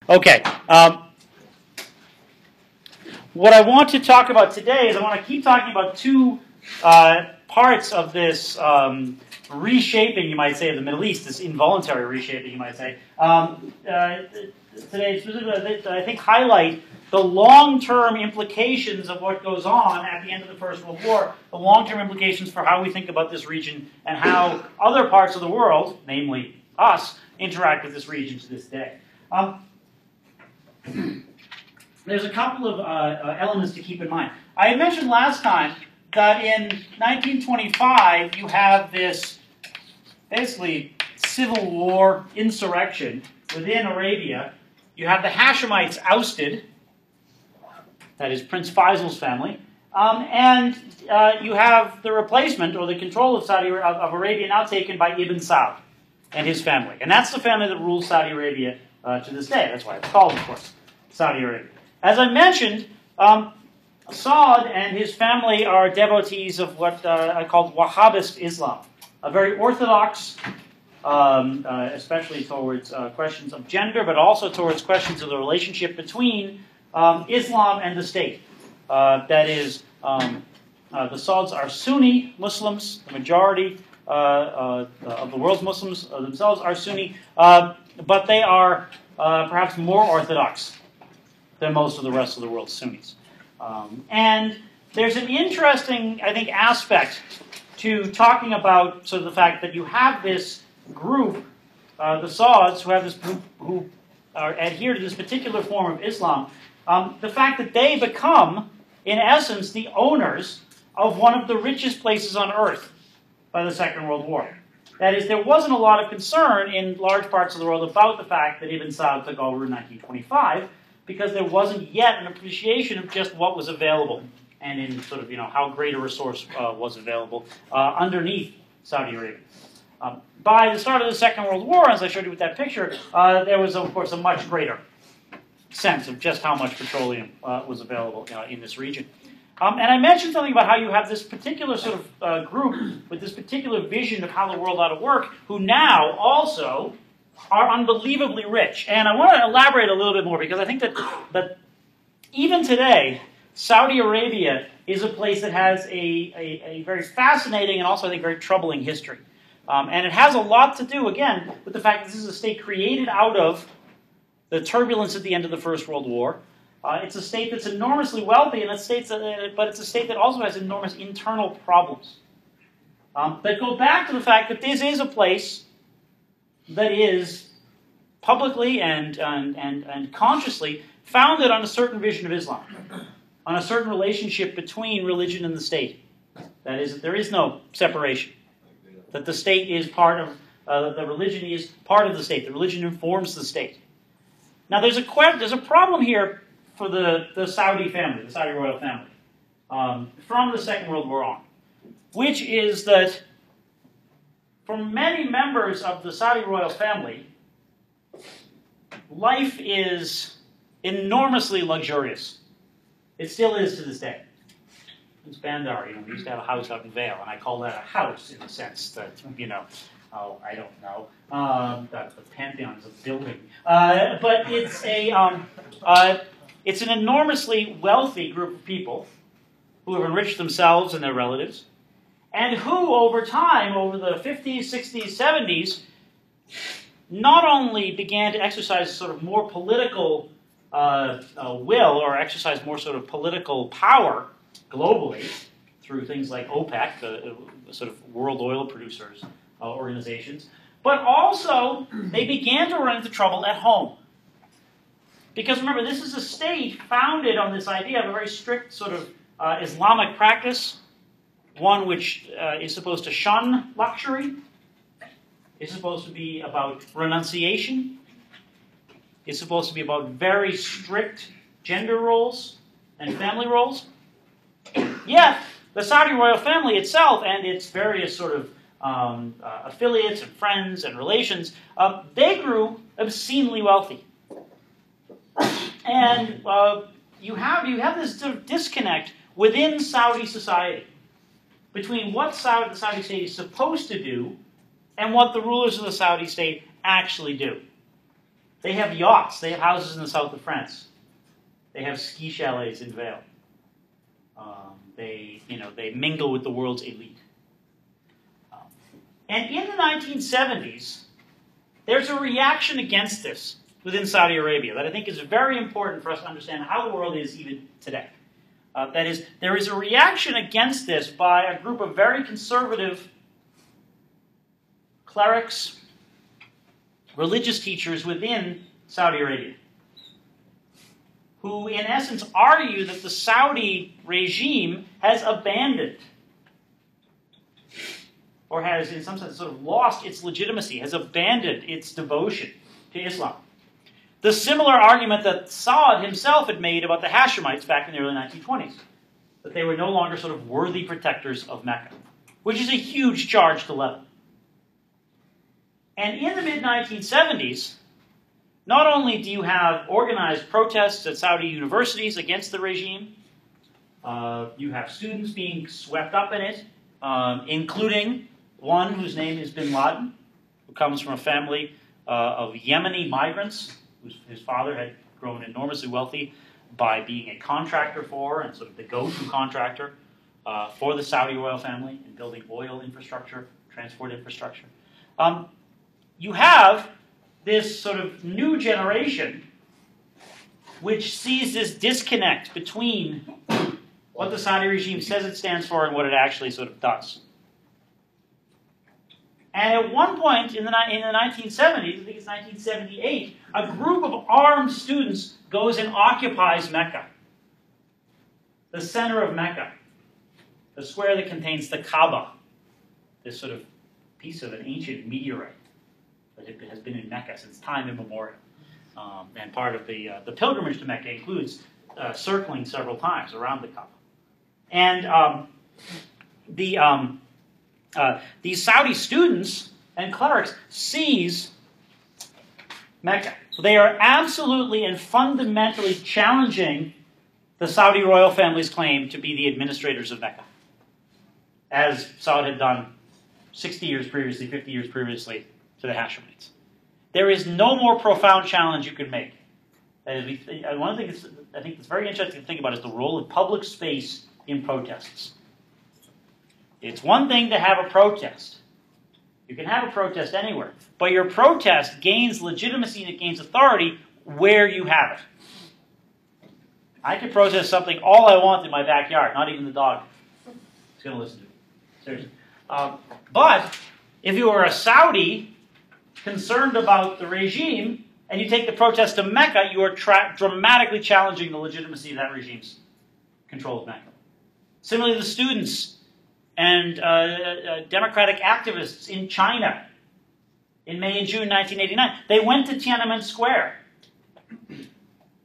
Okay. What I want to talk about today is I want to keep talking about two parts of this reshaping, you might say, of the Middle East, this involuntary reshaping, you might say. Today, specifically, I think highlight the long-term implications of what goes on at the end of the First World War, the long-term implications for how we think about this region and how other parts of the world, namely us, interact with this region to this day. There's a couple of elements to keep in mind. I had mentioned last time that in 1925 you have this basically civil war insurrection within Arabia. You have the Hashemites ousted, that is Prince Faisal's family, and you have the replacement or the control of Arabia now taken by Ibn Saud and his family. And that's the family that rules Saudi Arabia to this day. That's why it's called, of course, Saudi Arabia. As I mentioned, Saud and his family are devotees of what I call Wahhabist Islam, a very orthodox, especially towards questions of gender, but also towards questions of the relationship between Islam and the state. That is, the Sauds are Sunni Muslims. The majority of the world's Muslims themselves are Sunni, but they are perhaps more orthodox than most of the rest of the world's Sunnis. And there's an interesting, I think, aspect to talking about sort of the fact that you have this group, the Sauds, who have this group who adhere to this particular form of Islam. The fact that they become, in essence, the owners of one of the richest places on earth by the Second World War. That is, there wasn't a lot of concern in large parts of the world about the fact that Ibn Saud took over in 1925, because there wasn't yet an appreciation of just what was available and in sort of, how great a resource was available underneath Saudi Arabia. By the start of the Second World War, as I showed you with that picture, there was, of course, a much greater sense of just how much petroleum was available in this region. And I mentioned something about how you have this particular sort of group with this particular vision of how the world ought to work, who now also are unbelievably rich. And I want to elaborate a little bit more, because I think that even today, Saudi Arabia is a place that has a very fascinating and also, I think, very troubling history. And it has a lot to do, again, with the fact that this is a state created out of the turbulence at the end of the First World War. It's a state that's enormously wealthy, and but it's a state that also has enormous internal problems that go back to the fact that this is a place that is publicly and consciously founded on a certain vision of Islam, on a certain relationship between religion and the state. That is, that there is no separation, that the state is part of, the religion is part of the state, the religion informs the state. Now there's a problem here for the Saudi family, the Saudi royal family, from the Second World War on, which is that for many members of the Saudi royal family, life is enormously luxurious. It still is to this day. In Bandar, we used to have a house out in Vale, and I call that a house in the sense that, I don't know, the Pantheon is a building. But it's an enormously wealthy group of people who have enriched themselves and their relatives, and who, over time, over the 50s, 60s, 70s, not only began to exercise sort of more political will, or exercise more sort of political power globally through things like OPEC, the sort of world oil producers organizations, but also they began to run into trouble at home. Because remember, this is a state founded on this idea of a very strict sort of Islamic practice, one which is supposed to shun luxury, is supposed to be about renunciation, is supposed to be about very strict gender roles and family roles. Yet, the Saudi royal family itself and its various sort of affiliates and friends and relations, they grew obscenely wealthy. And you have this sort of disconnect within Saudi society between what the Saudi state is supposed to do and what the rulers of the Saudi state actually do. They have yachts. They have houses in the south of France. They have ski chalets in Vail. They mingle with the world's elite. And in the 1970s, there's a reaction against this within Saudi Arabia that I think is very important for us to understand how the world is even today. That is, there is a reaction against this by a group of very conservative clerics, religious teachers within Saudi Arabia, who in essence argue that the Saudi regime has abandoned, or has in some sense sort of lost its legitimacy, has abandoned its devotion to Islam. The similar argument that Saud himself had made about the Hashemites back in the early 1920s, that they were no longer sort of worthy protectors of Mecca, which is a huge charge to level. And in the mid-1970s, not only do you have organized protests at Saudi universities against the regime, you have students being swept up in it, including one whose name is Bin Laden, who comes from a family of Yemeni migrants, his father had grown enormously wealthy by being a contractor for, and sort of the go-to contractor for the Saudi royal family in building oil infrastructure, transport infrastructure. You have this sort of new generation which sees this disconnect between what the Saudi regime says it stands for and what it actually sort of does. And at one point in the 1970s, I think it's 1978, a group of armed students goes and occupies Mecca, the center of Mecca, the square that contains the Kaaba, this sort of piece of an ancient meteorite that has been in Mecca since time immemorial. And part of the pilgrimage to Mecca includes circling several times around the Kaaba. And these Saudi students and clerics seize Mecca. So they are absolutely and fundamentally challenging the Saudi royal family's claim to be the administrators of Mecca, as Saud had done 60 years previously, 50 years previously to the Hashemites. There is no more profound challenge you can make. One of the things I think that's very interesting to think about is the role of public space in protests. It's one thing to have a protest. You can have a protest anywhere. But your protest gains legitimacy and it gains authority where you have it. I can protest something all I want in my backyard, not even the dog is going to listen to me. Seriously. But if you are a Saudi concerned about the regime and you take the protest to Mecca, you are dramatically challenging the legitimacy of that regime's control of Mecca. Similarly, the students and democratic activists in China in May and June 1989, they went to Tiananmen Square.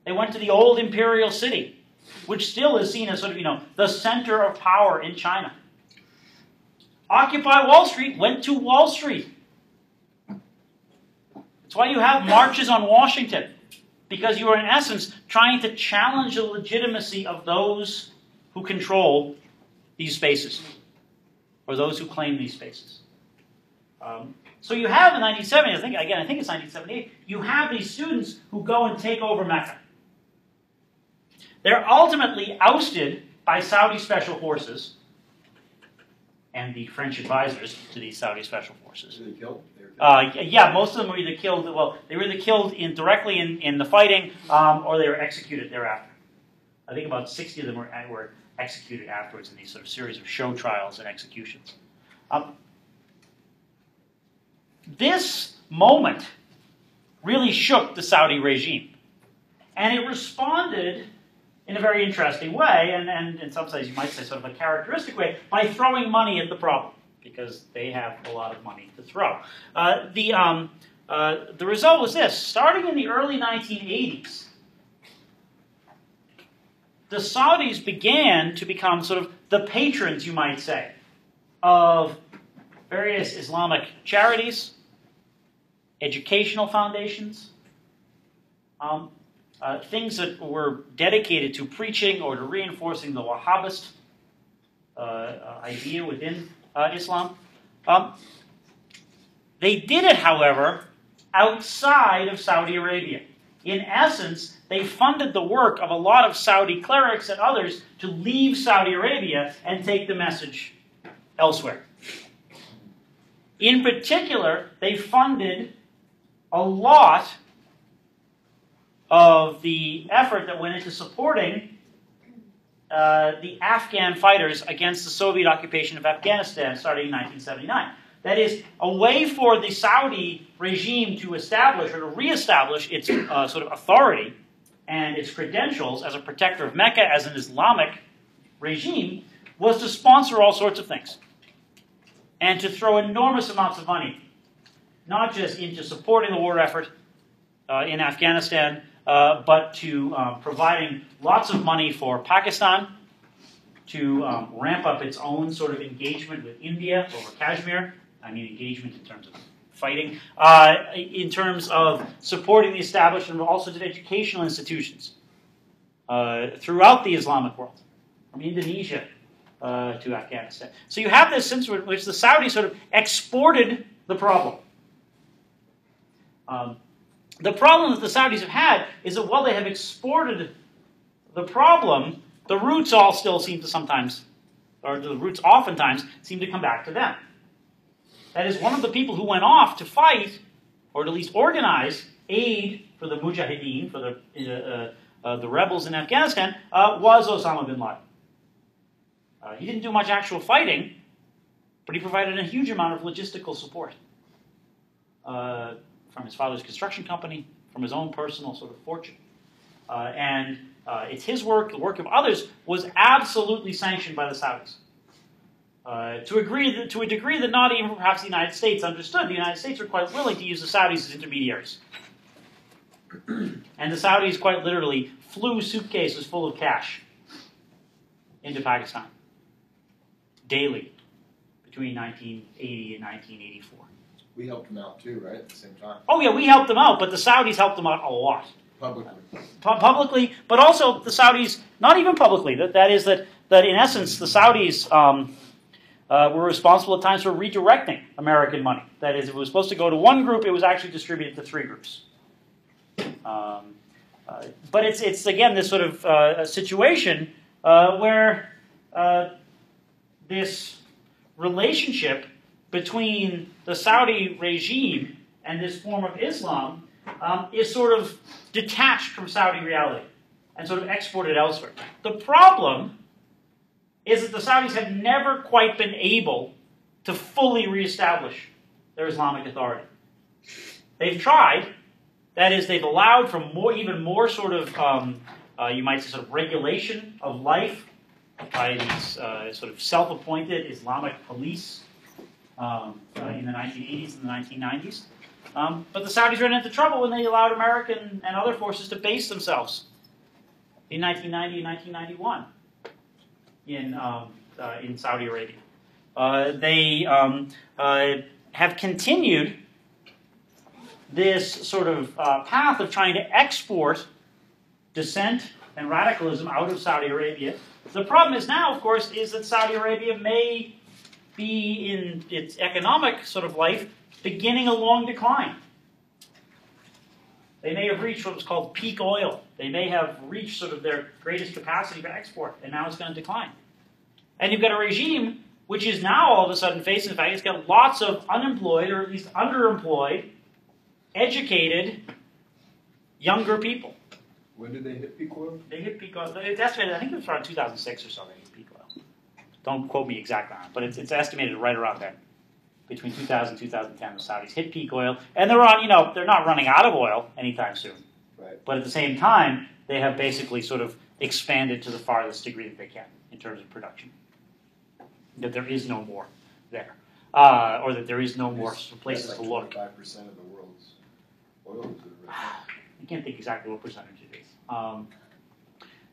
They went to the old imperial city, which still is seen as sort of, the center of power in China. Occupy Wall Street went to Wall Street. That's why you have marches on Washington, because you are in essence trying to challenge the legitimacy of those who control these spaces, or those who claim these spaces. So you have in 1970, I think it's 1978, you have these students who go and take over Mecca. They're ultimately ousted by Saudi special forces and the French advisors to these Saudi special forces. Were they killed? Yeah, most of them were either killed, they were either killed directly in the fighting, or they were executed thereafter. I think about 60 of them were executed afterwards in these sort of series of show trials and executions. This moment really shook the Saudi regime. And it responded in a very interesting way, and in some sense you might say sort of a characteristic way, by throwing money at the problem, because they have a lot of money to throw. The result was this. Starting in the early 1980s, the Saudis began to become sort of the patrons, you might say, of various Islamic charities, educational foundations, things that were dedicated to preaching or to reinforcing the Wahhabist idea within Islam. They did it, however, outside of Saudi Arabia. In essence, they funded the work of a lot of Saudi clerics and others to leave Saudi Arabia and take the message elsewhere. In particular, they funded a lot of the effort that went into supporting the Afghan fighters against the Soviet occupation of Afghanistan starting in 1979. That is, a way for the Saudi regime to establish or to reestablish its sort of authority and its credentials as a protector of Mecca as an Islamic regime was to sponsor all sorts of things and to throw enormous amounts of money, not just into supporting the war effort in Afghanistan, but to providing lots of money for Pakistan to ramp up its own sort of engagement with India over Kashmir. I mean engagement in terms of fighting, in terms of supporting the establishment of all sorts of educational institutions throughout the Islamic world, from Indonesia to Afghanistan. So you have this sense in which the Saudis sort of exported the problem. The problem that the Saudis have had is that while they have exported the problem, the roots all still seem to sometimes, or the roots oftentimes, seem to come back to them. That is, one of the people who went off to fight, or to at least organize aid for the Mujahideen, for the rebels in Afghanistan, was Osama bin Laden. He didn't do much actual fighting, but he provided a huge amount of logistical support from his father's construction company, from his own personal sort of fortune. And it's his work, the work of others, was absolutely sanctioned by the Saudis. To a degree that not even perhaps the United States understood. The United States were quite willing to use the Saudis as intermediaries. And the Saudis quite literally flew suitcases full of cash into Pakistan daily between 1980 and 1984. We helped them out too, right, at the same time? Oh yeah, we helped them out, but the Saudis helped them out a lot. Publicly. Publicly, but also the Saudis, not even publicly. That is that in essence, the Saudis were responsible at times for redirecting American money. That is, if it was supposed to go to one group, it was actually distributed to three groups. But it's again this sort of a situation where this relationship between the Saudi regime and this form of Islam is sort of detached from Saudi reality and sort of exported elsewhere. The problem is that the Saudis have never quite been able to fully reestablish their Islamic authority. They've tried. That is, they've allowed for even more sort of, you might say, sort of regulation of life by these sort of self-appointed Islamic police in the 1980s and the 1990s. But the Saudis ran into trouble when they allowed American and other forces to base themselves in 1990 and 1991 in Saudi Arabia. They have continued this sort of path of trying to export dissent and radicalism out of Saudi Arabia. The problem is now, of course, is that Saudi Arabia may be in its economic sort of life beginning a long decline. They may have reached what was called peak oil. They may have reached sort of their greatest capacity for export, and now it's going to decline. And you've got a regime which is now all of a sudden facing the fact it's got lots of unemployed, or at least underemployed, educated, younger people. When did they hit peak oil? They hit peak oil. It's estimated, I think it was around 2006 or so they hit peak oil. Don't quote me exactly on it, but it's estimated right around then. Between 2000 and 2010, the Saudis hit peak oil, and they're on, they're not running out of oil anytime soon. Right. But at the same time, they have basically sort of expanded to the farthest degree that they can in terms of production. That there is no more there, or that there is no more places to look. 5% of the world's oil reserve. Right? I can't think exactly what percentage it is.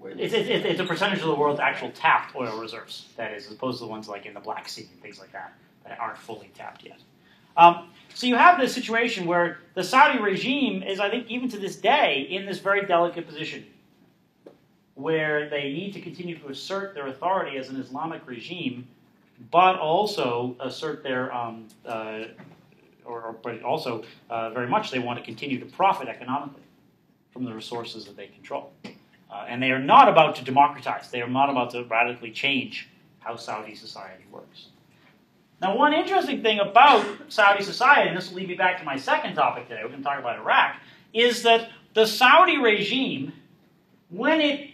It's a percentage of the world's actual tapped oil reserves, that is, as opposed to the ones like in the Black Sea and things like that aren't fully tapped yet. So you have this situation where the Saudi regime is, I think, even to this day, in this very delicate position, where they need to continue to assert their authority as an Islamic regime, but also assert their but also very much they want to continue to profit economically from the resources that they control. And they are not about to democratize. They are not about to radically change how Saudi society works. Now, one interesting thing about Saudi society, and this will lead me back to my second topic today, we're going to talk about Iraq, is that the Saudi regime, when it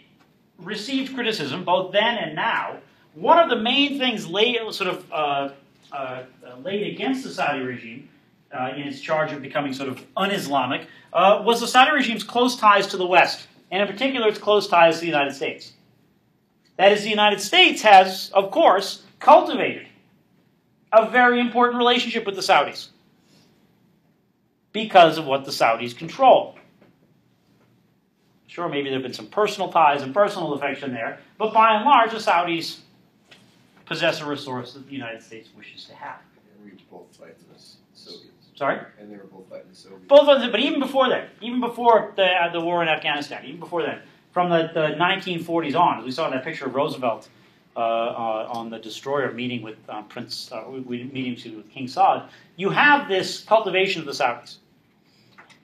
received criticism, both then and now, one of the main things laid against the Saudi regime in its charge of becoming sort of un-Islamic was the Saudi regime's close ties to the West, and in particular its close ties to the United States. That is, the United States has, of course, cultivated a very important relationship with the Saudis because of what the Saudis control. Sure, maybe there have been some personal ties and personal affection there, but by and large, the Saudis possess a resource that the United States wishes to have. And we were both fighting the Soviets. Sorry? And they were both fighting the Soviets. Both of them, but even before that, even before the war in Afghanistan, even before that, from the 1940s on, as we saw in that picture of Roosevelt on the destroyer meeting with with King Saud, you have this cultivation of the Saudis.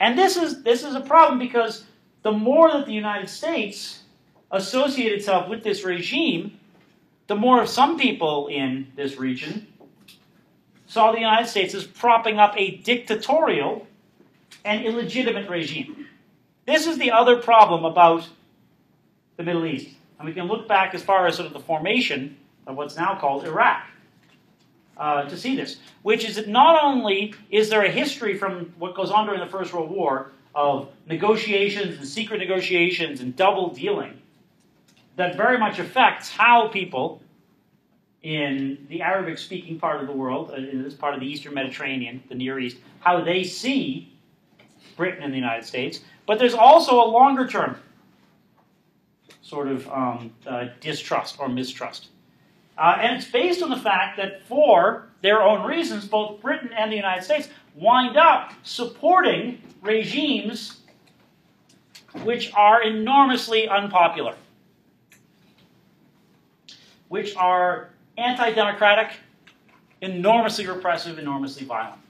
And this is a problem because the more that the United States associate itself with this regime, the more some people in this region saw the United States as propping up a dictatorial and illegitimate regime. This is the other problem about the Middle East. And we can look back as far as sort of the formation of what's now called Iraq to see this, which is that not only is there a history from what goes on during the First World War of negotiations and secret negotiations and double dealing that very much affects how people in the Arabic-speaking part of the world, in this part of the Eastern Mediterranean, the Near East, how they see Britain and the United States, but there's also a longer-term sort of distrust or mistrust. And it's based on the fact that for their own reasons, both Britain and the United States wind up supporting regimes which are enormously unpopular, which are anti-democratic, enormously repressive, enormously violent.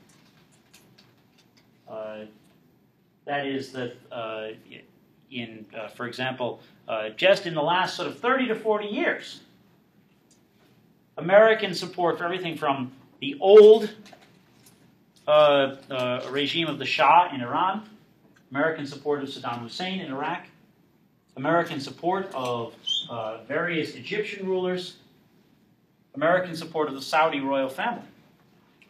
That is that for example, just in the last sort of 30 to 40 years, American support for everything from the old regime of the Shah in Iran, American support of Saddam Hussein in Iraq, American support of various Egyptian rulers, American support of the Saudi royal family.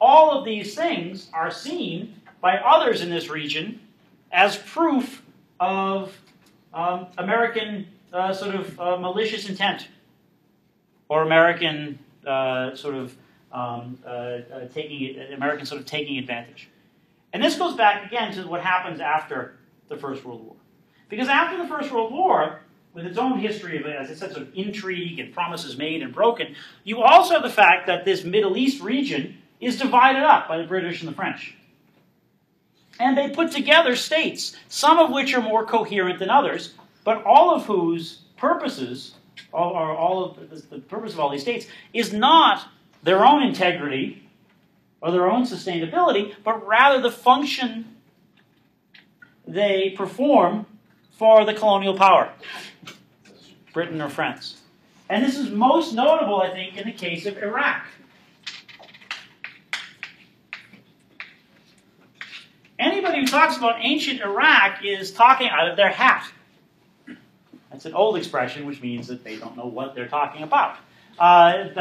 All of these things are seen by others in this region as proof of American malicious intent, or American taking advantage. And this goes back again to what happens after the First World War. Because after the First World War, with its own history of, as I said, sort of intrigue and promises made and broken, you also have the fact that this Middle East region is divided up by the British and the French. And they put together states, some of which are more coherent than others, but all of whose purposes, the purpose of all these states, is not their own integrity or their own sustainability, but rather the function they perform for the colonial power, Britain or France. And this is most notable, I think, in the case of Iraq. Anybody who talks about ancient Iraq is talking out of their hat. That's an old expression, which means that they don't know what they're talking about. I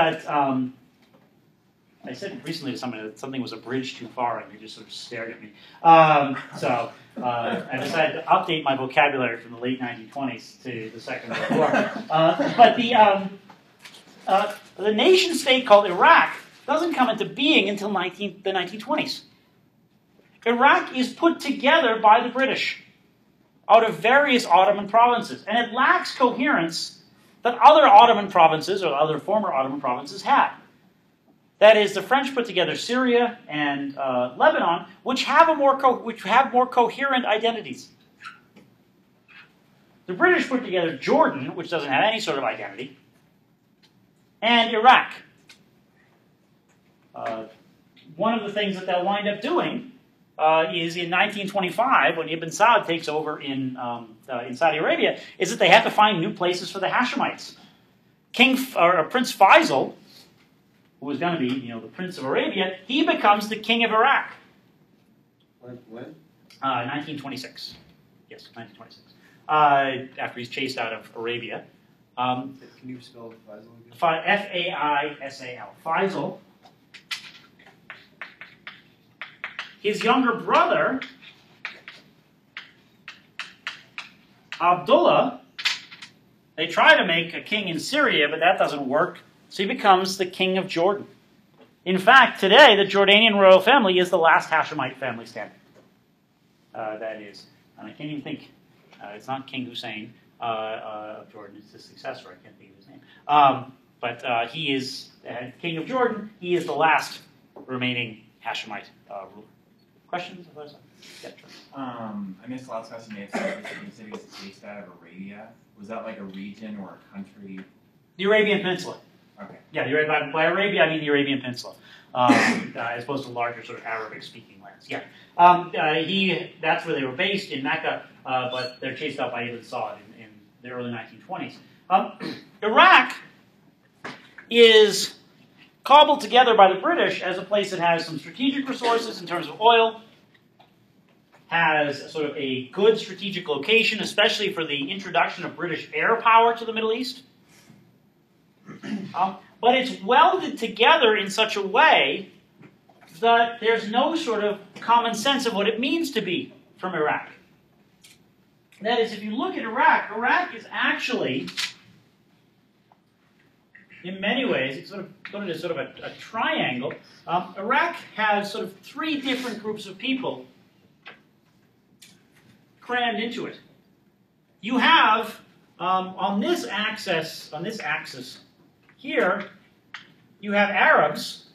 said recently to somebody that something was a bridge too far, and they just sort of stared at me. So I decided to update my vocabulary from the late 1920s to the Second World War. But the nation-state called Iraq doesn't come into being until the 1920s. Iraq is put together by the British out of various Ottoman provinces, and it lacks coherence that other Ottoman provinces or other former Ottoman provinces had. That is, the French put together Syria and Lebanon, which have more coherent identities. The British put together Jordan, which doesn't have any sort of identity, and Iraq. one of the things that they'll wind up doing is in 1925, when Ibn Saud takes over in Saudi Arabia, is that they have to find new places for the Hashemites. Prince Faisal, who was going to be, the Prince of Arabia, he becomes the king of Iraq. When? 1926. Yes, 1926. After he's chased out of Arabia. Can you spell Faisal again? Faisal. Faisal. His younger brother, Abdullah, they try to make a king in Syria, but that doesn't work. So he becomes the king of Jordan. In fact, today, the Jordanian royal family is the last Hashemite family standing. That is, and I can't even think, it's not King Hussein of Jordan, it's his successor, I can't think of his name. But he is king of Jordan, he is the last remaining Hashemite ruler. Questions? Yeah, sure. I missed the last question you said he was based out of Arabia. Was that like a region or a country? The Arabian Peninsula. Okay. Yeah, by Arabia I mean the Arabian Peninsula, as opposed to larger sort of Arabic-speaking lands. Yeah, that's where they were based in Mecca, but they're chased out by Ibn Saud in the early 1920s. Iraq is cobbled together by the British as a place that has some strategic resources in terms of oil, has sort of a good strategic location, especially for the introduction of British air power to the Middle East. But it's welded together in such a way that there's no sort of common sense of what it means to be from Iraq. That is, if you look at Iraq, Iraq is actually, in many ways, it's sort of put it as sort of a triangle. Iraq has sort of three different groups of people crammed into it. You have on this axis here, you have Arabs,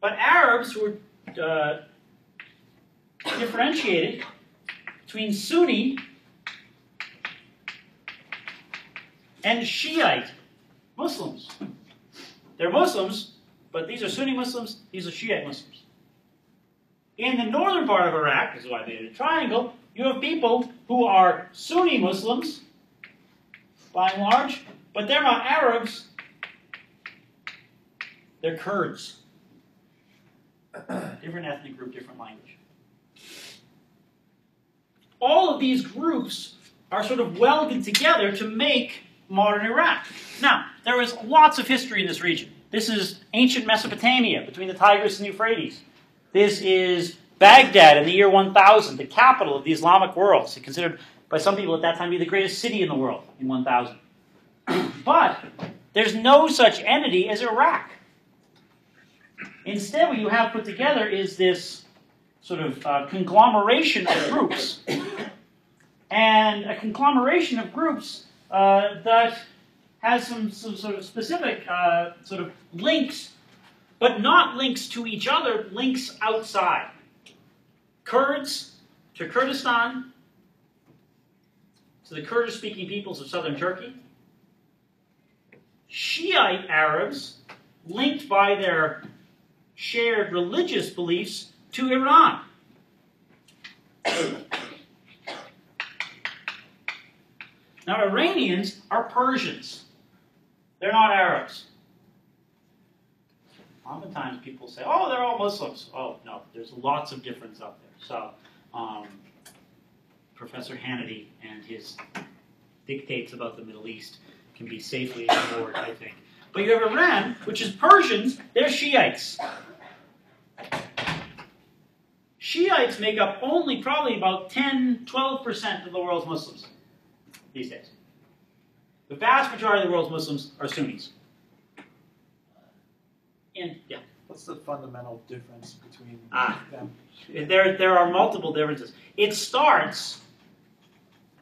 but Arabs were differentiated between Sunni and Shiite Muslims. They're Muslims, but these are Sunni Muslims, these are Shiite Muslims. In the northern part of Iraq, this is why I made it a triangle, you have people who are Sunni Muslims, by and large, but they're not Arabs, they're Kurds. Different ethnic group, different language. All of these groups are sort of welded together to make modern Iraq. Now, there is lots of history in this region. This is ancient Mesopotamia, between the Tigris and Euphrates. This is Baghdad in the year 1000, the capital of the Islamic world. It's considered by some people at that time to be the greatest city in the world in 1000. But there's no such entity as Iraq. Instead, what you have put together is this sort of conglomeration of groups. And a conglomeration of groups that has some sort of specific sort of links, but not links to each other, links outside. Kurds to Kurdistan, to the Kurdish-speaking peoples of southern Turkey. Shiite Arabs linked by their shared religious beliefs to Iran. Now, Iranians are Persians. They're not Arabs. Oftentimes people say, oh, they're all Muslims. Oh, no, there's lots of difference out there. So, Professor Hannity and his dictates about the Middle East can be safely ignored, I think. But you have Iran, which is Persians. They're Shiites. Shiites make up only probably about 10-12% of the world's Muslims these days. The vast majority of the world's Muslims are Sunnis. And, yeah. What's the fundamental difference between them? There are multiple differences. It starts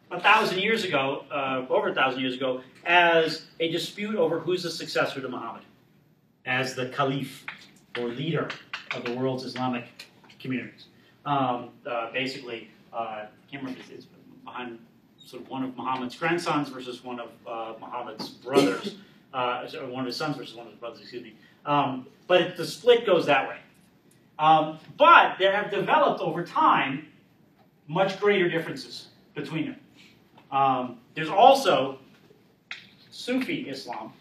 1,000 years ago, over 1,000 years ago, as a dispute over who's the successor to Muhammad as the caliph or leader of the world's Islamic communities. Basically, I can't remember, it's behind sort of one of Muhammad's grandsons versus one of Muhammad's brothers, or one of his sons versus one of his brothers, excuse me. But the split goes that way. But there have developed over time much greater differences between them. There's also Sufi Islam,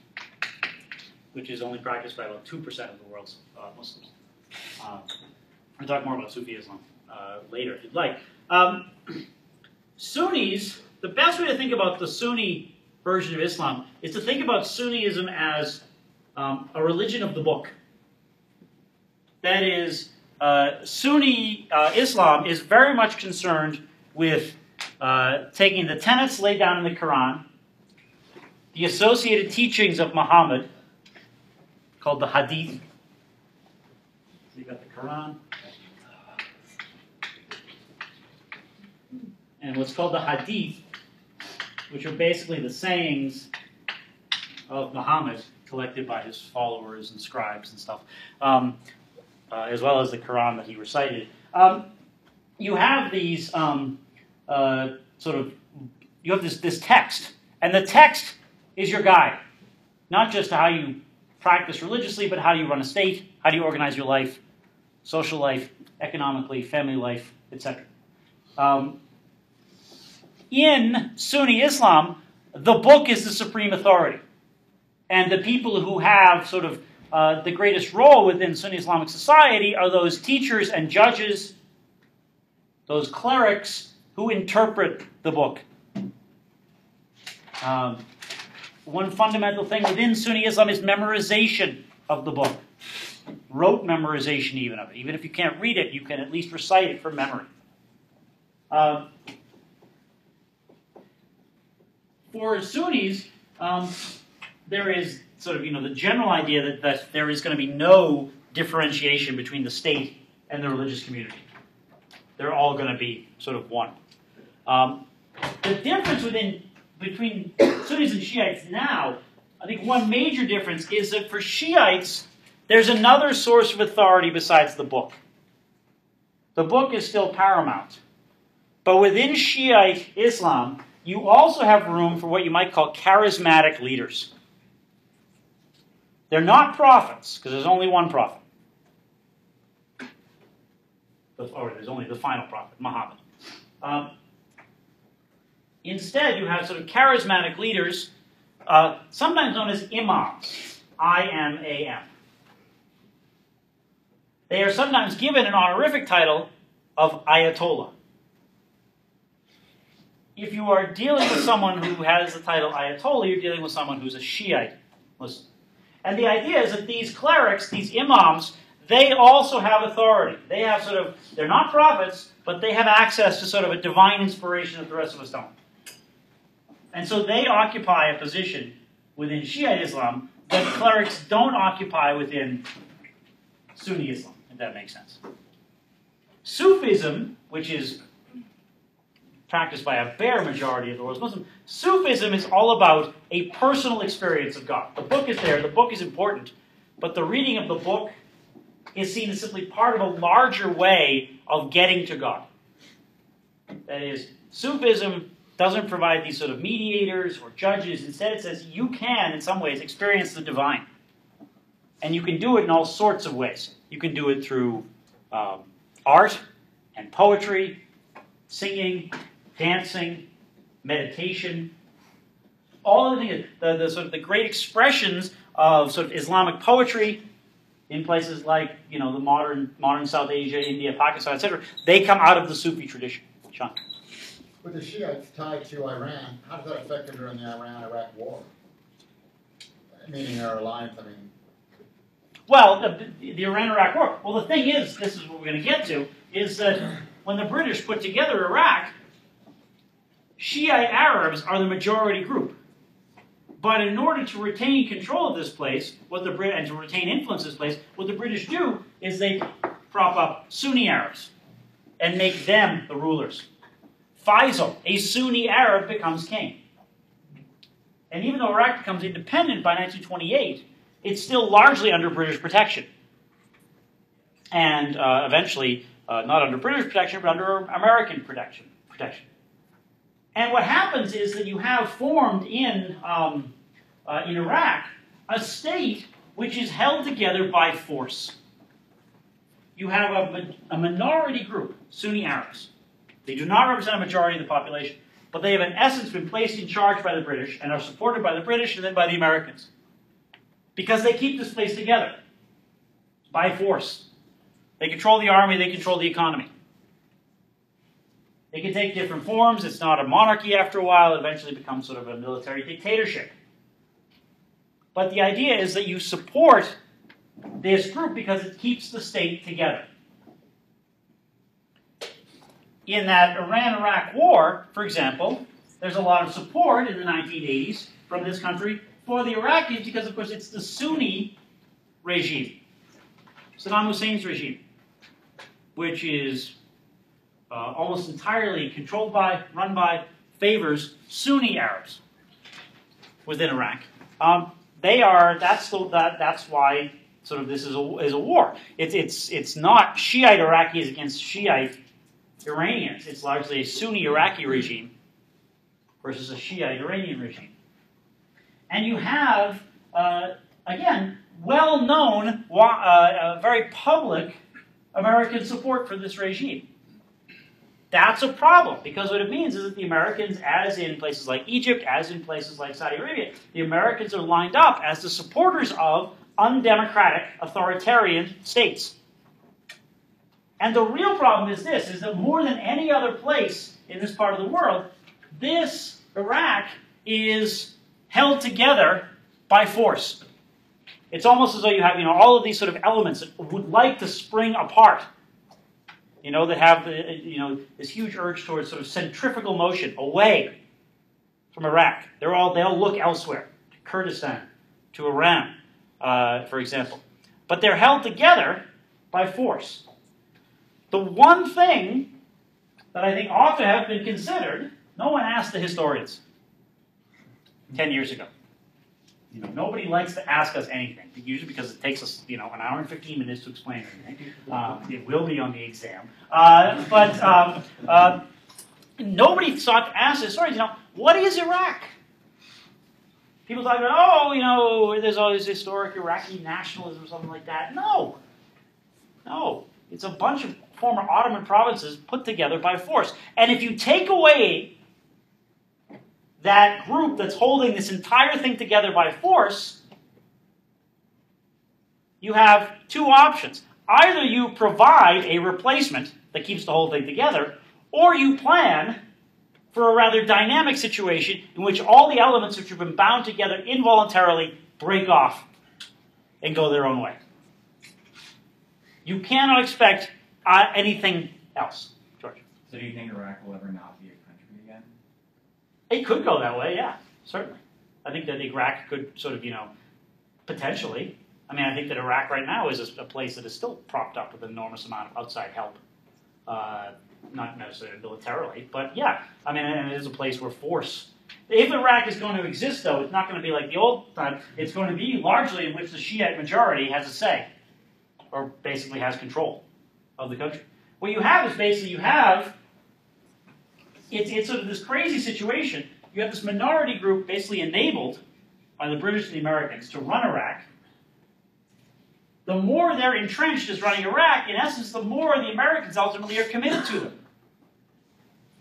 which is only practiced by about 2% of the world's Muslims. We'll talk more about Sufi Islam later if you'd like. Sunnis, the best way to think about the Sunni version of Islam is to think about Sunniism as a religion of the book. That is, Sunni Islam is very much concerned with taking the tenets laid down in the Quran, the associated teachings of Muhammad, called the Hadith. So you got the Quran, and what's called the Hadith, which are basically the sayings of Muhammad collected by his followers and scribes and stuff, as well as the Quran that he recited. You have these you have this text, and the text is your guide, not just to how you practice religiously, but how do you run a state, how do you organize your life, social life, economically, family life, etc. In Sunni Islam, the book is the supreme authority. And the people who have sort of the greatest role within Sunni Islamic society are those teachers and judges, those clerics who interpret the book. One fundamental thing within Sunni Islam is memorization of the book. Rote memorization even of it. Even if you can't read it, you can at least recite it from memory. For Sunnis, there is sort of, the general idea that there is going to be no differentiation between the state and the religious community. They're all going to be sort of one. The difference between Sunnis and Shiites now, I think one major difference is that for Shiites, there's another source of authority besides the book. The book is still paramount. But within Shiite Islam, you also have room for what you might call charismatic leaders. They're not prophets, because there's only one prophet. Or there's only the final prophet, Muhammad. Instead, you have sort of charismatic leaders, sometimes known as imams, I-M-A-M. They are sometimes given an honorific title of Ayatollah. If you are dealing with someone who has the title Ayatollah, you're dealing with someone who's a Shiite Muslim. And the idea is that these clerics, these imams, they also have authority. They have they're not prophets, but they have access to sort of a divine inspiration that the rest of us don't. And so they occupy a position within Shiite Islam that clerics don't occupy within Sunni Islam, if that makes sense. Sufism, which is practiced by a bare majority of the world's Muslims, Sufism is all about a personal experience of God. The book is there, the book is important, but the reading of the book is seen as simply part of a larger way of getting to God. That is, Sufism doesn't provide these sort of mediators or judges. Instead, it says you can, in some ways, experience the divine. And you can do it in all sorts of ways. You can do it through art and poetry, singing, dancing, meditation, all of the sort of the great expressions of sort of Islamic poetry in places like the modern South Asia, India, Pakistan, etc. They come out of the Sufi tradition. Sean. With the Shiites tied to Iran, how does that affect them during the Iran-Iraq war? Meaning their alliance, Well, the Iran-Iraq war. Well, the thing is, this is what we're going to get to, is that when the British put together Iraq, Shiite Arabs are the majority group. But in order to retain control of this place, and to retain influence in this place, what the British do is they prop up Sunni Arabs and make them the rulers. Faisal, a Sunni Arab, becomes king. And even though Iraq becomes independent by 1928, it's still largely under British protection. And eventually, not under British protection, but under American protection. And what happens is that you have formed in Iraq a state which is held together by force. You have a minority group, Sunni Arabs. They do not represent a majority of the population, but they have in essence been placed in charge by the British and are supported by the British and then by the Americans. Because they keep this place together by force. They control the army, they control the economy. It can take different forms. It's not a monarchy after a while. It eventually becomes sort of a military dictatorship. But the idea is that you support this group because it keeps the state together. In that Iran-Iraq war, for example, there's a lot of support in the 1980s from this country for the Iraqis because, of course, it's the Sunni regime, Saddam Hussein's regime, which is almost entirely controlled by, run by, favors Sunni Arabs within Iraq. That's why sort of this is a war. It's not Shiite Iraqis against Shiite Iranians. It's largely a Sunni Iraqi regime versus a Shiite Iranian regime. And you have, again, well-known, very public American support for this regime. That's a problem, because what it means is that the Americans, as in places like Egypt, as in places like Saudi Arabia, the Americans are lined up as the supporters of undemocratic, authoritarian states. And the real problem is this, is that more than any other place in this part of the world, this Iraq is held together by force. It's almost as though you have, all of these sort of elements that would like to spring apart. That have this huge urge towards sort of centrifugal motion away from Iraq. They'll look elsewhere, to Kurdistan, to Iran, for example. But they're held together by force. The one thing that I think ought to have been considered, no one asked the historians 10 years ago. Nobody likes to ask us anything, usually because it takes us, an hour and 15 minutes to explain everything. It will be on the exam. But nobody sought to ask the historians, what is Iraq? People talk about, there's all this historic Iraqi nationalism or something like that. No. It's a bunch of former Ottoman provinces put together by force. And if you take away that group that's holding this entire thing together by force, you have two options. Either you provide a replacement that keeps the whole thing together, or you plan for a rather dynamic situation in which all the elements which have been bound together involuntarily break off and go their own way. You cannot expect anything else. George? So do you think Iraq will ever not be a country again? It could go that way, yeah, certainly. I think that Iraq could sort of, potentially. I think that Iraq right now is a place that is still propped up with an enormous amount of outside help. Not necessarily militarily, but yeah. And it is a place where force... If Iraq is going to exist, though, it's not going to be like the old time. It's going to be largely in which the Shiite majority has a say, or basically has control of the country. What you have is basically it's sort of this crazy situation. You have this minority group basically enabled by the British and the Americans to run Iraq. The more they're entrenched as running Iraq, in essence, the more the Americans ultimately are committed to them.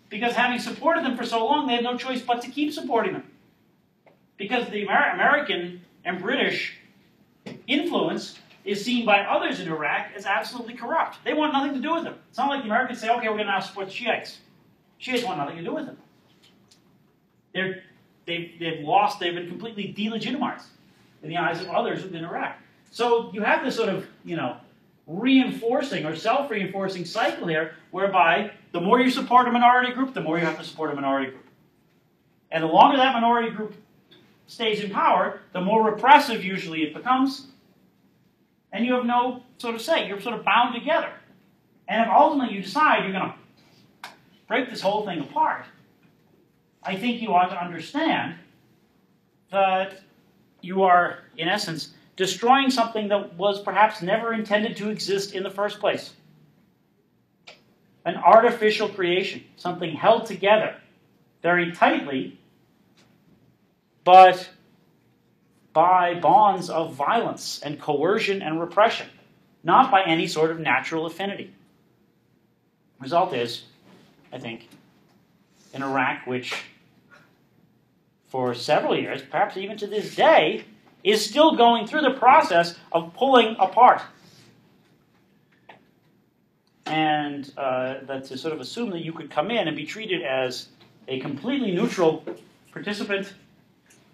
Because having supported them for so long, they have no choice but to keep supporting them. Because the American and British influence is seen by others in Iraq as absolutely corrupt. They want nothing to do with them. It's not like the Americans say, okay, we're going to now support the Shiites. Shiites want nothing to do with them. They've been completely delegitimized in the eyes of others within Iraq. So you have this sort of, reinforcing or self-reinforcing cycle here, whereby the more you support a minority group, the more you have to support a minority group. And the longer that minority group stays in power, the more repressive usually it becomes, and you have no sort of say. You're sort of bound together. And if ultimately you decide you're going to break this whole thing apart, I think you ought to understand that you are, in essence, destroying something that was perhaps never intended to exist in the first place. An artificial creation, something held together very tightly, but by bonds of violence and coercion and repression, not by any sort of natural affinity. Result is, I think, in Iraq, which for several years, perhaps even to this day, is still going through the process of pulling apart. And that to sort of assume that you could come in and be treated as a completely neutral participant,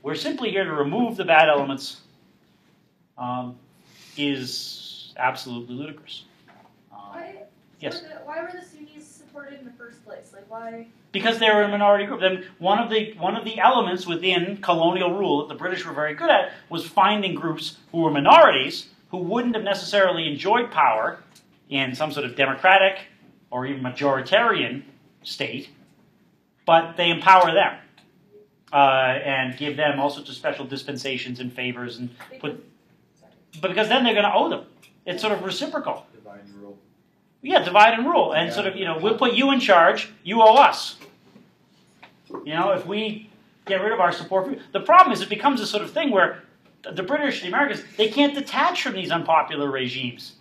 we're simply here to remove the bad elements, is absolutely ludicrous. Yes? Why were the Sunnis supported in the first place? Like, why? Because they were a minority group. Then one of the elements within colonial rule that the British were very good at was finding groups who were minorities who wouldn't have necessarily enjoyed power in some sort of democratic or even majoritarian state, but they empower them and give them all sorts of special dispensations and favors, and but because then they're going to owe them. It's sort of reciprocal. Divide and rule. Yeah, divide and rule, and sort of, we'll put you in charge, you owe us. If we get rid of our support for you. The problem is it becomes a sort of thing where the British, the Americans, they can't detach from these unpopular regimes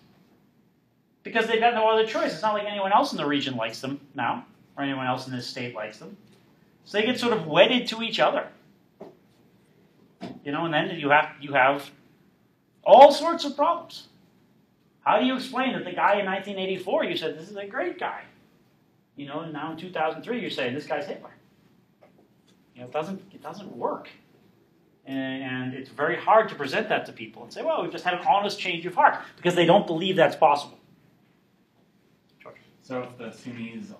because they've got no other choice. It's not like anyone else in the region likes them now, or anyone else in this state likes them. So they get sort of wedded to each other. And then you have all sorts of problems. How do you explain that the guy in 1984, you said, this is a great guy? And now in 2003, you're saying, this guy's Hitler. It doesn't work. And it's very hard to present that to people and say, well, we've just had an honest change of heart, because they don't believe that's possible. George. So if the Sunnis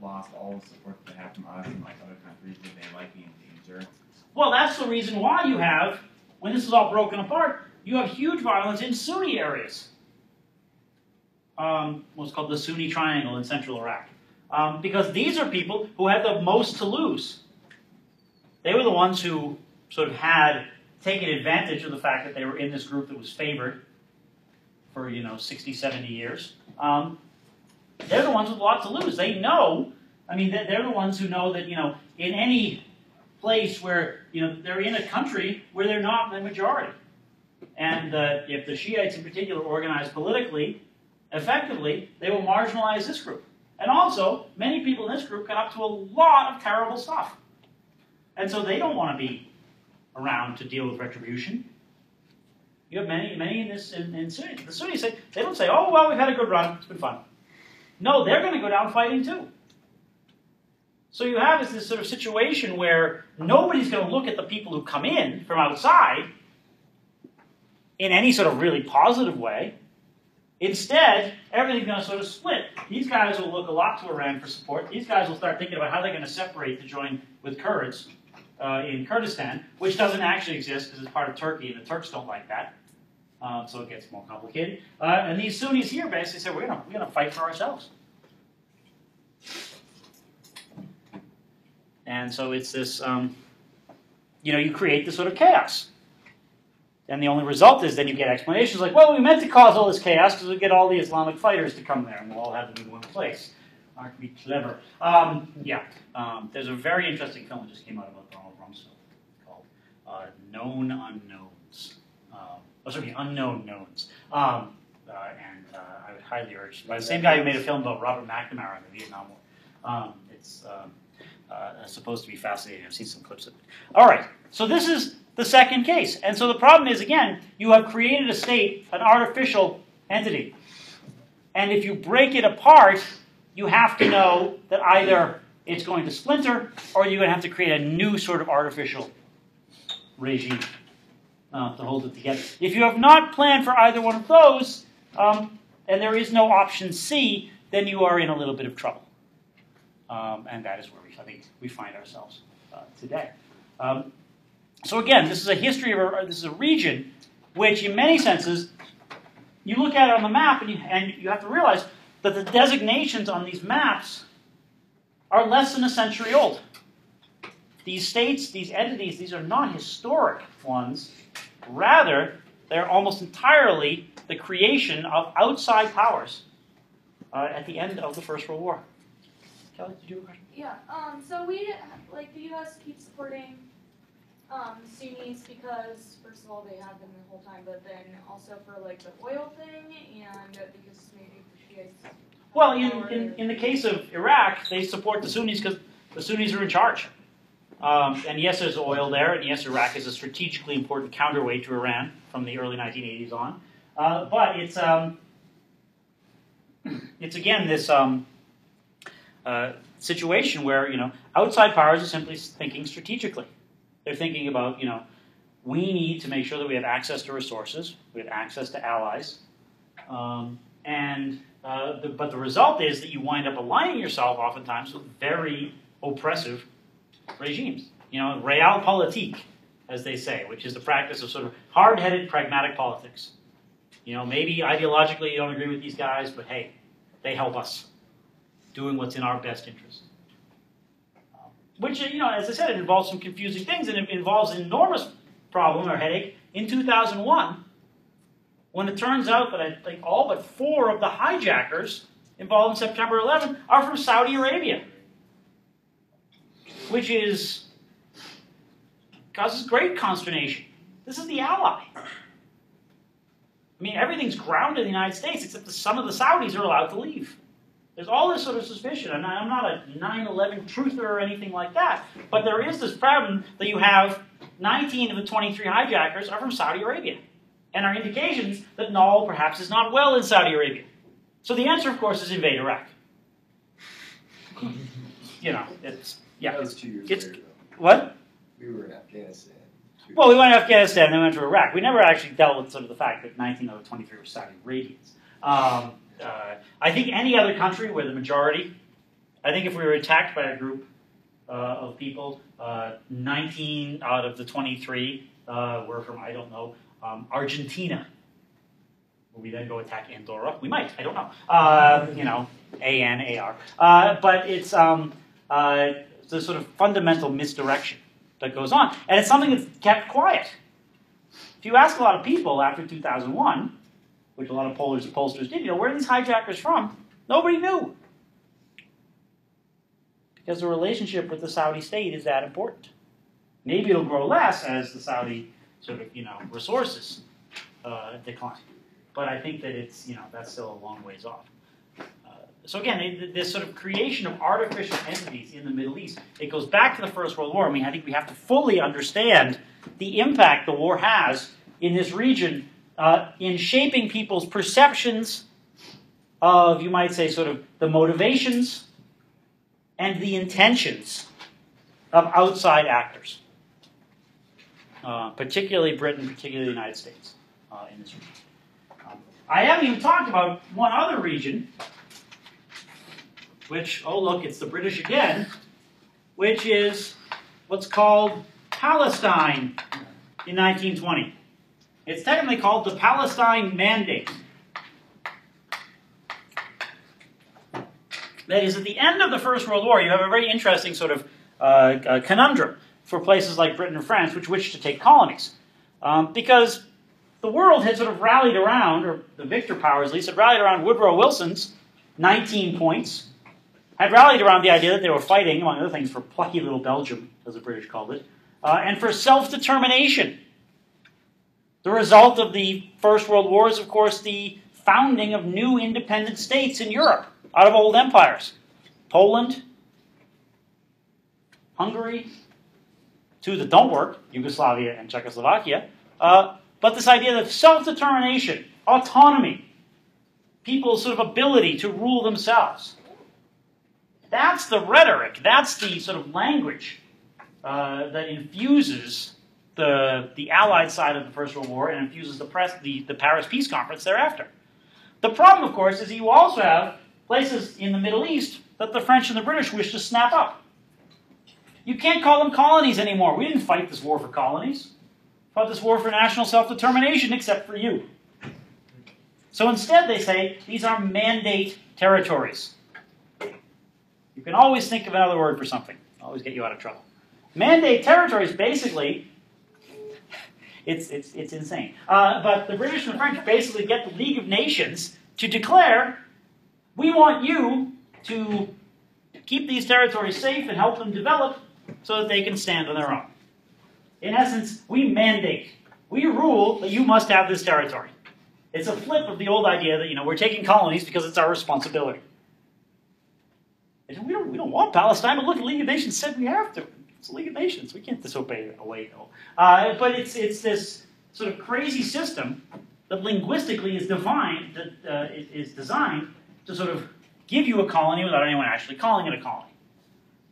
lost all the support that they have from us and like other countries, would they be in danger? Well, that's the reason why you have, when this is all broken apart, you have huge violence in Sunni areas. What's called the Sunni Triangle in central Iraq. Because these are people who had the most to lose. They were the ones who sort of had taken advantage of the fact that they were in this group that was favored for, 60, 70 years. They're the ones with a lot to lose. They know, they're the ones who know that, in any place where, they're in a country where they're not the majority. And if the Shiites in particular organize politically, effectively, they will marginalize this group. And also, many people in this group got up to a lot of terrible stuff. And so they don't want to be around to deal with retribution. You have many in Sunni. The Sunnis say, they don't say, oh, well, we've had a good run, it's been fun. No, they're going to go down fighting too. So you have this sort of situation where nobody's going to look at the people who come in from outside in any sort of really positive way. Instead, everything's going to sort of split. These guys will look a lot to Iran for support. These guys will start thinking about how they're going to separate to join with Kurds in Kurdistan, which doesn't actually exist because it's part of Turkey, and the Turks don't like that. So it gets more complicated. And these Sunnis here basically say, we're going to fight for ourselves. And so it's this, you create this sort of chaos. And the only result is then you get explanations like, well, we meant to cause all this chaos because we get all the Islamic fighters to come there and we'll all have them in one place. Aren't we clever? There's a very interesting film that just came out about Donald Rumsfeld called Known Unknowns. Unknown Knowns. I would highly urge, by the same guy who made a film about Robert McNamara in the Vietnam War. It's supposed to be fascinating. I've seen some clips of it. All right, so this is the second case. And so the problem is, again, you have created a state, an artificial entity. And if you break it apart, you have to know that either it's going to splinter or you're going to have to create a new sort of artificial regime to hold it together. If you have not planned for either one of those, and there is no option C, then you are in a little bit of trouble. And that is where I think we find ourselves today. So again, this is a history of this is a region which, in many senses, you look at it on the map and you have to realize that the designations on these maps are less than a century old. These states, these entities, these are not historic ones. Rather, they're almost entirely the creation of outside powers at the end of the First World War. Kelly, did you have a question? Yeah. So we, the U.S. keeps supporting Sunnis because, first of all, they have been the whole time, but then also for like the oil thing, and because maybe the Shiites. Well, in the case of Iraq, they support the Sunnis because the Sunnis are in charge. And yes, there's oil there, and yes, Iraq is a strategically important counterweight to Iran from the early 1980s on. But it's again this situation where outside powers are simply thinking strategically. They're thinking about we need to make sure that we have access to resources, we have access to allies, but the result is that you wind up aligning yourself oftentimes with very oppressive regimes. Realpolitik, as they say, which is the practice of sort of hard-headed, pragmatic politics. Maybe ideologically you don't agree with these guys, but hey, they help us doing what's in our best interest. Which, as I said, it involves some confusing things, and it involves an enormous problem or headache in 2001, when it turns out that I think all but 4 of the hijackers involved in September 11 are from Saudi Arabia, which causes great consternation. This is the ally. I mean, everything's grounded in the United States, except that some of the Saudis are allowed to leave. There's all this sort of suspicion, and I'm not a 9/11 truther or anything like that, but there is this problem that you have 19 of the 23 hijackers are from Saudi Arabia, and are indications that Nall perhaps is not well in Saudi Arabia. So the answer, of course, is invade Iraq. That was 2 years later, though. What? We were in Afghanistan. Well, we went to Afghanistan and then went to Iraq. We never actually dealt with sort of the fact that 19 out of 23 were Saudi Arabians. I think any other country where the majority, I think if we were attacked by a group of people, 19 out of the 23 were from, I don't know, Argentina. Will we then go attack Andorra? We might, I don't know. A-N-A-R. But it's the sort of fundamental misdirection that goes on. And it's something that's kept quiet. If you ask a lot of people after 2001, which a lot of pollsters did, where are these hijackers from? Nobody knew. Because the relationship with the Saudi state is that important. Maybe it'll grow less as the Saudi sort of, resources decline. But I think that it's, that's still a long ways off. So again, this sort of creation of artificial entities in the Middle East, it goes back to the First World War. I mean, I think we have to fully understand the impact the war has in this region in shaping people's perceptions of, you might say, sort of the motivations and the intentions of outside actors, particularly Britain, particularly the United States in this region. I haven't even talked about one other region, which, oh look, it's the British again, which is what's called Palestine in 1920. It's technically called the Palestine Mandate. That is, at the end of the First World War, you have a very interesting sort of conundrum for places like Britain and France, which wish to take colonies. Because the world had sort of rallied around, or the victor powers at least, had rallied around Woodrow Wilson's 19 points, had rallied around the idea that they were fighting, among other things, for plucky little Belgium, as the British called it, and for self-determination. The result of the First World War is, of course, the founding of new independent states in Europe out of old empires. Poland, Hungary, 2 that don't work, Yugoslavia and Czechoslovakia. But this idea of self-determination, autonomy, people's sort of ability to rule themselves. That's the rhetoric, that's the sort of language that infuses the Allied side of the First World War and infuses the Paris Peace Conference thereafter. The problem, of course, is that you also have places in the Middle East that the French and the British wish to snap up. You can't call them colonies anymore. We didn't fight this war for colonies. We fought this war for national self-determination, except for you. So instead they say, these are mandate territories. You can always think of another word for something. Always get you out of trouble. Mandate territories, basically, it's insane. But the British and the French basically get the League of Nations to declare, we want you to keep these territories safe and help them develop so that they can stand on their own. In essence, we mandate, we rule that you must have this territory. It's a flip of the old idea that, you know, we're taking colonies because it's our responsibility. And we don't want Palestine, but look, the League of Nations said we have to. It's the League of Nations. We can't disobey it away, though. But it's this sort of crazy system that linguistically is designed to sort of give you a colony without anyone actually calling it a colony.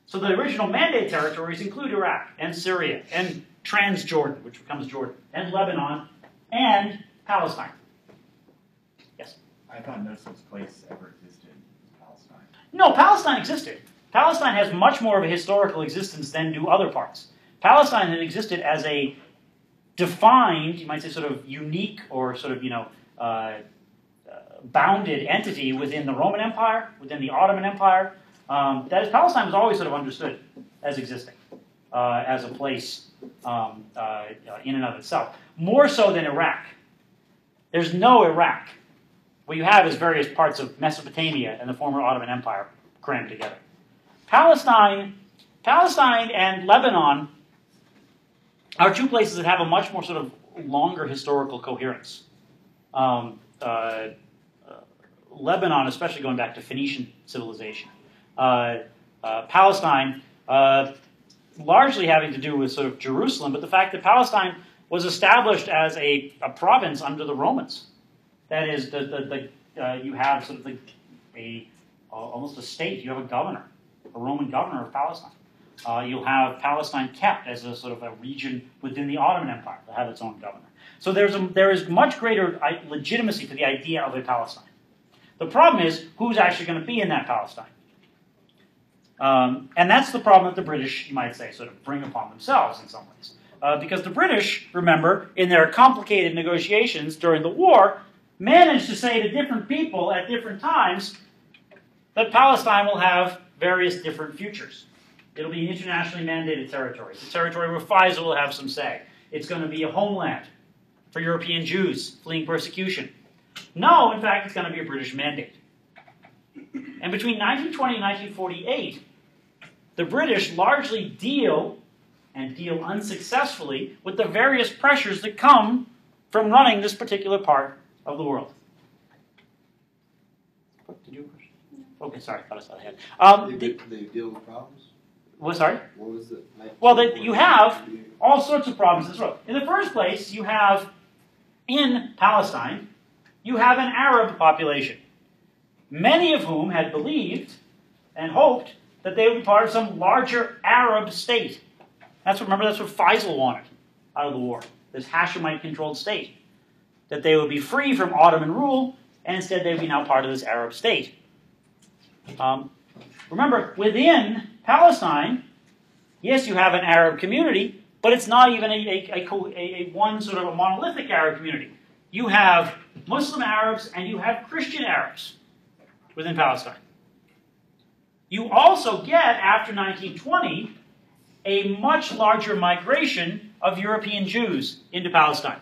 So the original mandate territories include Iraq and Syria and Transjordan, which becomes Jordan, and Lebanon, and Palestine. Yes? I thought no such place ever existed as Palestine. No, Palestine existed. Palestine has much more of a historical existence than do other parts. Palestine had existed as a defined, you might say, sort of unique or sort of, bounded entity within the Roman Empire, within the Ottoman Empire. That is, Palestine was always sort of understood as existing, as a place in and of itself. More so than Iraq. There's no Iraq. What you have is various parts of Mesopotamia and the former Ottoman Empire crammed together. Palestine and Lebanon are two places that have a much more sort of longer historical coherence. Lebanon, especially going back to Phoenician civilization. Palestine, largely having to do with sort of Jerusalem, but the fact that Palestine was established as a province under the Romans. That is, you have sort of almost a state. You have a governor, a Roman governor of Palestine. You'll have Palestine kept as a sort of a region within the Ottoman Empire that have its own governor. So there is much greater legitimacy to the idea of a Palestine. The problem is, who's actually going to be in that Palestine? And that's the problem that the British, you might say, sort of bring upon themselves in some ways. Because the British, remember, in their complicated negotiations during the war, managed to say to different people at different times that Palestine will have various different futures. It'll be an internationally mandated territory. It's a territory where Faisal will have some say. It's going to be a homeland for European Jews fleeing persecution. No, in fact, it's going to be a British mandate. And between 1920 and 1948, the British largely deal unsuccessfully with the various pressures that come from running this particular part of the world. Did you have a question? Okay, sorry, I thought I saw the head. They deal with problems? What, sorry? What was it? Well, you have all sorts of problems as well. In the first place, you have, in Palestine, you have an Arab population, many of whom had believed and hoped that they would be part of some larger Arab state. Remember, that's what Faisal wanted out of the war, this Hashemite-controlled state, that they would be free from Ottoman rule, and instead they would be now part of this Arab state. Remember, within Palestine, yes, you have an Arab community, but it's not even a one sort of a monolithic Arab community. You have Muslim Arabs and you have Christian Arabs within Palestine. You also get, after 1920, a much larger migration of European Jews into Palestine.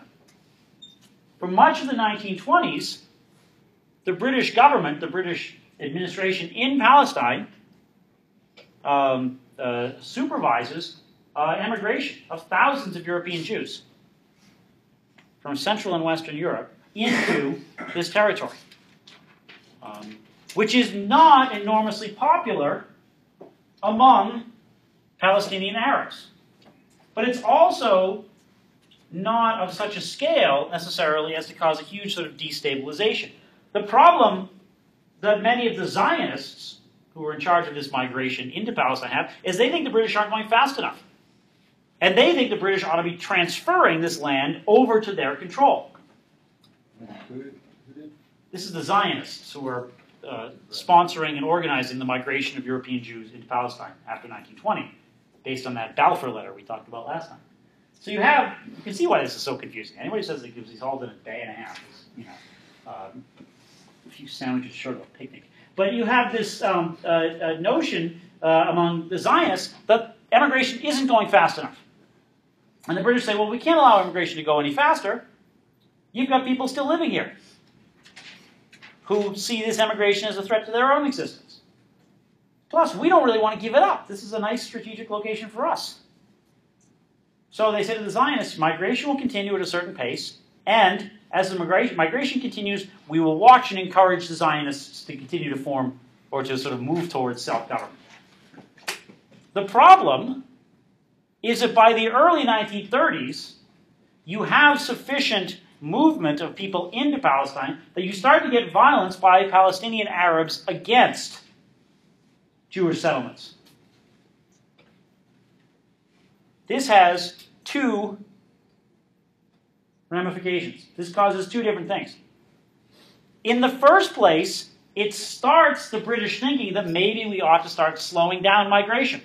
For much of the 1920s, the British government, the British administration in Palestine, supervises emigration of thousands of European Jews from Central and Western Europe into this territory, which is not enormously popular among Palestinian Arabs. But it's also not of such a scale, necessarily, as to cause a huge sort of destabilization. The problem that many of the Zionists who are in charge of this migration into Palestine have is they think the British aren't going fast enough. And they think the British ought to be transferring this land over to their control. Who did? This is the Zionists who are sponsoring and organizing the migration of European Jews into Palestine after 1920, based on that Balfour letter we talked about last time. So you can see why this is so confusing. Anybody who says it was all in a day and a half is, a few sandwiches short of a picnic. But you have this notion among the Zionists that immigration isn't going fast enough. And the British say, well, we can't allow immigration to go any faster. You've got people still living here who see this immigration as a threat to their own existence. Plus, we don't really want to give it up. This is a nice strategic location for us. So they say to the Zionists, migration will continue at a certain pace, and as the migration continues, we will watch and encourage the Zionists to continue to form or to sort of move towards self-government. The problem is that by the early 1930s, you have sufficient movement of people into Palestine that you start to get violence by Palestinian Arabs against Jewish settlements. This has two ramifications. This causes two different things. In the first place, it starts the British thinking that maybe we ought to start slowing down migration.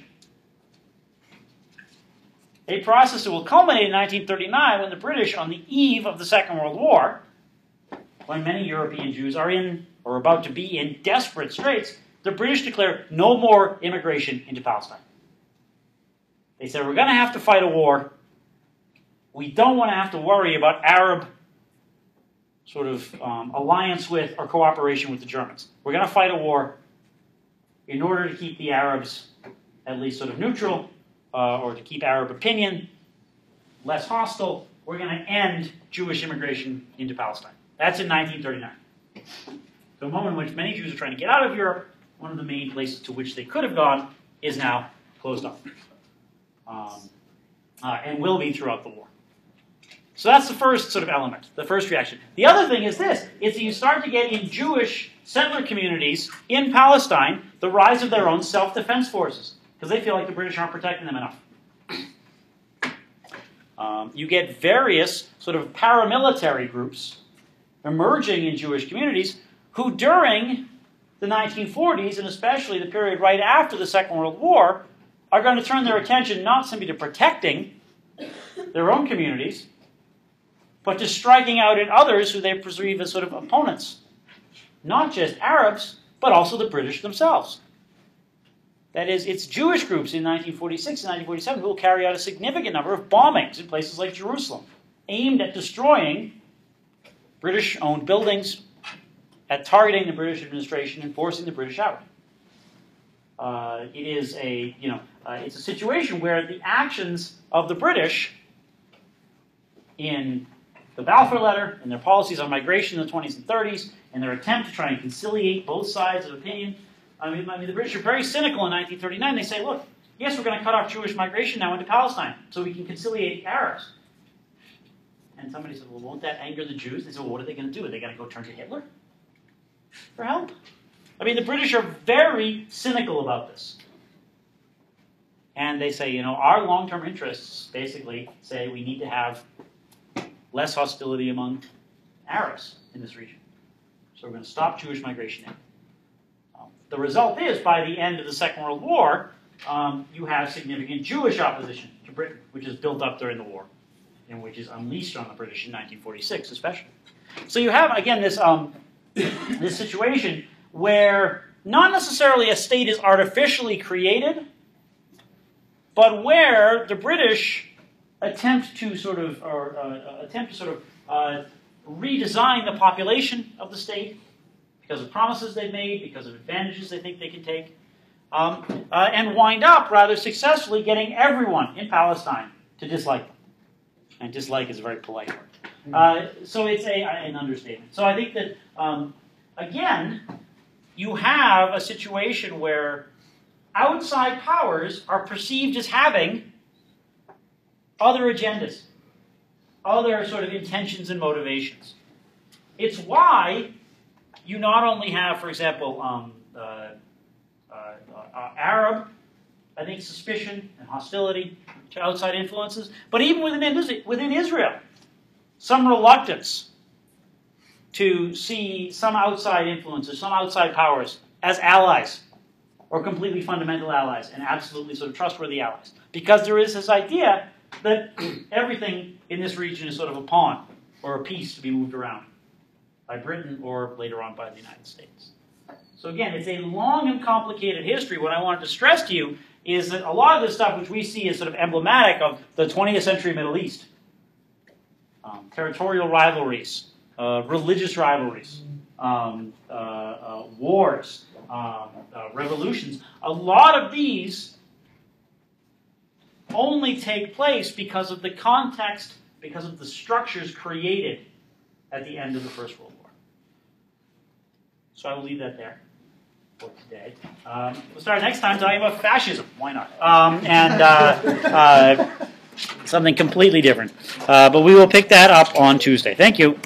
A process that will culminate in 1939 when the British, on the eve of the Second World War, when many European Jews are in, or about to be in, desperate straits, the British declare no more immigration into Palestine. They said, we're going to have to fight a war. We don't want to have to worry about Arab sort of alliance with or cooperation with the Germans. We're going to fight a war in order to keep the Arabs at least sort of neutral, or to keep Arab opinion less hostile. We're going to end Jewish immigration into Palestine. That's in 1939. So a moment in which many Jews are trying to get out of Europe, one of the main places to which they could have gone is now closed off. And will be throughout the war. So that's the first sort of element, the first reaction. The other thing is this, is that you start to get in Jewish settler communities in Palestine the rise of their own self-defense forces, because they feel like the British aren't protecting them enough. You get various sort of paramilitary groups emerging in Jewish communities who during the 1940s, and especially the period right after the Second World War, are going to turn their attention not simply to protecting their own communities, but to striking out at others who they perceive as sort of opponents. Not just Arabs, but also the British themselves. That is, it's Jewish groups in 1946 and 1947 who will carry out a significant number of bombings in places like Jerusalem, aimed at destroying British-owned buildings, at targeting the British administration and forcing the British out. It's a situation where the actions of the British in the Balfour Letter, in their policies on migration in the 20s and 30s, in their attempt to try and conciliate both sides of opinion. I mean, the British are very cynical in 1939. They say, look, yes, we're going to cut off Jewish migration now into Palestine so we can conciliate the Arabs. And somebody said, well, won't that anger the Jews? They said, well, what are they going to do? Are they going to go turn to Hitler for help? I mean, the British are very cynical about this. And they say, our long-term interests basically say we need to have less hostility among Arabs in this region. So we're going to stop Jewish migration in. The result is, by the end of the Second World War, you have significant Jewish opposition to Britain, which is built up during the war, and which is unleashed on the British in 1946 especially. So you have, again, this, this situation where not necessarily a state is artificially created, but where the British attempt to sort of redesign the population of the state because of promises they've made, because of advantages they think they can take, and wind up rather successfully getting everyone in Palestine to dislike them. And dislike is a very polite word. So it's an understatement. So I think that, again, you have a situation where outside powers are perceived as having other agendas, other sort of intentions and motivations. It's why you not only have, for example, Arab, I think, suspicion and hostility to outside influences, but even within Israel, some reluctance to see some outside influences, some outside powers as allies, or completely fundamental allies, and absolutely sort of trustworthy allies. Because there is this idea that everything in this region is sort of a pawn, or a piece to be moved around by Britain, or later on by the United States. So again, it's a long and complicated history. What I wanted to stress to you is that a lot of this stuff which we see as sort of emblematic of the 20th century Middle East, territorial rivalries, religious rivalries, wars, revolutions, a lot of these only take place because of the context, because of the structures created at the end of the First World War. So I will leave that there for today. We'll start next time talking about fascism. Why not? Something completely different. But we will pick that up on Tuesday. Thank you.